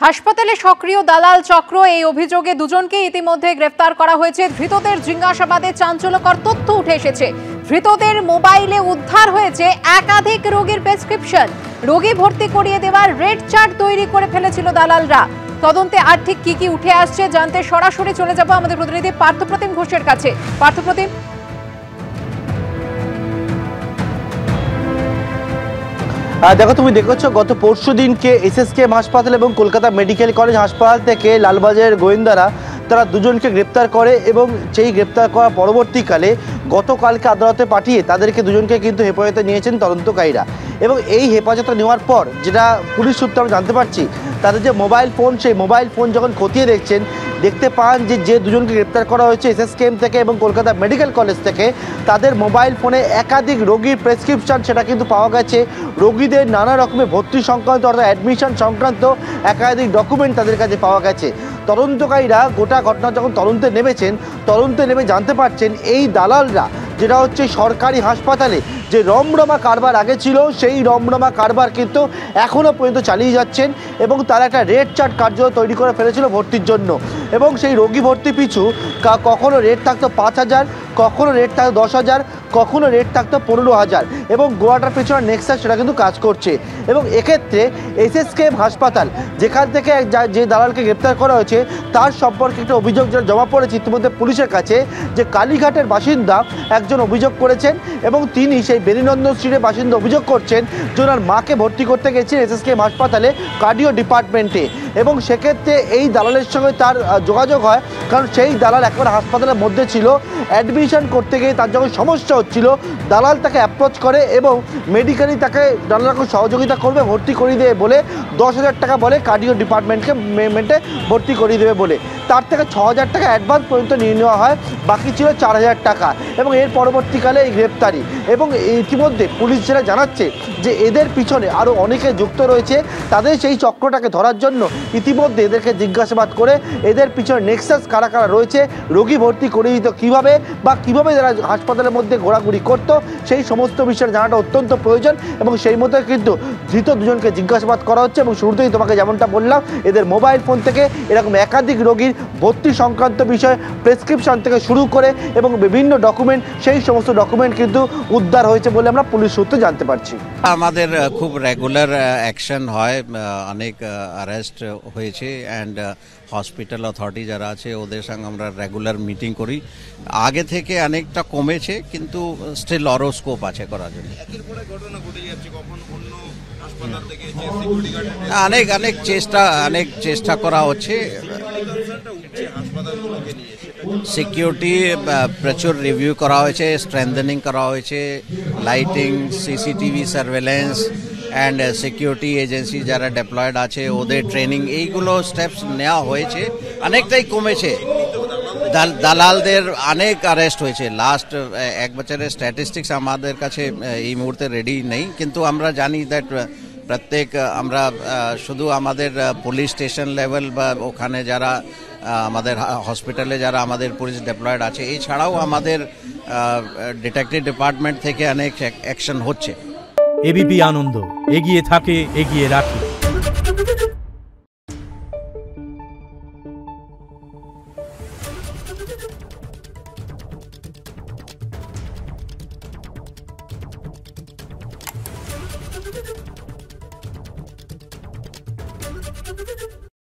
হাসপাতালে সক্রিয় দালাল চক্র, এই অভিযোগে দুজনকে ইতিমধ্যে গ্রেফতার করা হয়েছে। ধৃতদের জিজ্ঞাসাবাদে চাঞ্চল্যকর তথ্য উঠে এসেছে। ধৃতদের মোবাইলে উদ্ধার হয়েছে একাধিক রোগীর প্রেসক্রিপশন। রোগী ভর্তি করিয়ে দেওয়ার রেড চার্ট তৈরি করে ফেলেছিল দালালরা। তদন্তে আর ঠিক কি উঠে আসছে জানতে সরাসরি চলে যাব আমাদের প্রতিনিধি পার্থপ্রতিম ঘোষের কাছে। পার্থপ্রতিম, দেখো, তুমি দেখেছো গত পরশু দিনকে এসএসকেএম হাসপাতাল এবং কলকাতা মেডিকেল কলেজ হাসপাতাল থেকে লালবাজারের গোয়েন্দারা তারা দুজনকে গ্রেপ্তার করে এবং সেই গ্রেপ্তার করার পরবর্তীকালে গতকালকে আদালতে পাঠিয়ে তাদেরকে দুজনকে কিন্তু হেফাজতে নিয়েছেন তদন্তকারীরা। এবং এই হেফাজতে নেওয়ার পর যেটা পুলিশ সূত্রে আমরা জানতে পারছি, তাদের যে মোবাইল ফোন, সেই মোবাইল ফোন যখন খতিয়ে দেখতে পান যে দুজনকে গ্রেপ্তার করা হয়েছে এসএসকেএম থেকে এবং কলকাতা মেডিকেল কলেজ থেকে, তাদের মোবাইল ফোনে একাধিক রোগীর প্রেসক্রিপশন সেটা কিন্তু পাওয়া গেছে। রোগীদের নানা রকমের ভর্তি সংক্রান্ত অর্থাৎ অ্যাডমিশন সংক্রান্ত একাধিক ডকুমেন্ট তাদের কাছে পাওয়া গেছে। তদন্তকারীরা গোটা ঘটনা যখন তদন্তে নেমে জানতে পারছেন এই দালালরা, যেটা হচ্ছে সরকারি হাসপাতালে যে রমরমা কারবার আগে ছিল, সেই রমরমা কারবার কিন্তু এখনও পর্যন্ত চালিয়ে যাচ্ছেন। এবং তারা একটা রেড চার্ট কার্য তৈরি করে ফেলেছিল ভর্তির জন্য। এবং সেই রোগী ভর্তি পিছু কখনো রেট থাকতো 5,000, কখনো রেট থাকতো 10,000, কখনো রেট থাকতো 15,000। এবং গোয়াটার পেছনে নেক্সাস সেটা কিন্তু কাজ করছে। এবং এক্ষেত্রে এসএসকেএম হাসপাতাল, যেখান থেকে যে দালালকে গ্রেপ্তার করা হয়েছে, তার সম্পর্কে একটা অভিযোগ যেটা জমা পড়েছে ইতিমধ্যে পুলিশের কাছে, যে কালীঘাটের বাসিন্দা একজন অভিযোগ করেছেন এবং তিনি সেই বেরিনন্দন স্ট্রিটের বাসিন্দা অভিযোগ করছেন যে ওনার মাকে ভর্তি করতে গেছেন এসএসকেএম হাসপাতালে কার্ডিও ডিপার্টমেন্টে। এবং সেক্ষেত্রে এই দালালের সঙ্গে তার যোগাযোগ হয়, কারণ সেই দালাল একবার হাসপাতালের মধ্যে ছিল। অ্যাডমিশন করতে গিয়ে তার যখন সমস্যা হচ্ছিল, দালাল তাকে অ্যাপ্রোচ করে এবং মেডিকেলি তাকে নানা রকম সহযোগিতা করবে, ভর্তি করিয়ে দেবে বলে 10,000 টাকা বলে কার্ডিও ডিপার্টমেন্টে ভর্তি করিয়ে দেবে বলে। তার থেকে 6,000 টাকা অ্যাডভান্স পর্যন্ত নিয়ে নেওয়া হয়, বাকি ছিল 4,000 টাকা। এবং এর পরবর্তীকালে এই গ্রেপ্তারি। এবং ইতিমধ্যে পুলিশ যেটা জানাচ্ছে যে এদের পিছনে আরও অনেকে যুক্ত রয়েছে। তাদের সেই চক্রটাকে ধরার জন্য ইতিমধ্যে এদেরকে জিজ্ঞাসাবাদ করে এদের পিছনে নেক্সাস কারা কারা রয়েছে, রোগী ভর্তি করে দিত কীভাবে, বা কীভাবে যারা হাসপাতালের মধ্যে ঘোরাঘুরি করতো, সেই সমস্ত বিষয়ে জানাটা অত্যন্ত প্রয়োজন। এবং সেই মতো কিন্তু ধৃত দুজনকে জিজ্ঞাসাবাদ করা হচ্ছে। এবং শুরুতেই তোমাকে যেমনটা বললাম, এদের মোবাইল ফোন থেকে এরকম একাধিক রোগীর ভর্তি সংক্রান্ত বিষয়, প্রেসক্রিপশন থেকে শুরু করে এবং বিভিন্ন ডকুমেন্ট, সেই সমস্ত ডকুমেন্ট কিন্তু উদ্ধার হয়েছে বলে আমরা পুলিশ সূত্রে জানতে পারছি। আমাদের খুব রেগুলার অ্যাকশন হয়, অনেক অ্যারেস্ট হয়েছে অ্যান্ড হসপিটাল অথরিটি যারা আছে ওদের সঙ্গে আমরা রেগুলার মিটিং করি। আগে থেকে অনেকটা কমেছে, কিন্তু স্টিল আরও স্কোপ আছে করার জন্য। অনেক চেষ্টা করা হচ্ছে। সিকিউরিটি প্রচুর রিভিউ করা হয়েছে, স্ট্রেংথেনিং করা হয়েছে, lighting, CCTV surveillance and security agency যারা ডেপ্লয়েড আছে ওদের ট্রেনিং, এইগুলো স্টেপস নেওয়া হয়েছে। অনেকটাই কমেছে। দালালদের অনেক অ্যারেস্ট হয়েছে। লাস্ট এক বছরের স্ট্যাটিস্টিক্স আমাদের কাছে এই মুহূর্তে রেডি নেই, কিন্তু আমরা জানি দ্যাট প্রত্যেক আমরা শুধু আমাদের পুলিশ স্টেশন লেভেল বা ওখানে যারা আমাদের হসপিটালে যারা আমাদের পুলিশ ডেপ্লয়েড আছে, এছাড়াও আমাদের ডিটেকটিভ ডিপার্টমেন্ট থেকে অনেক অ্যাকশন হচ্ছে। এবিপি আনন্দ, এগিয়ে থাকে, এগিয়ে রাখে।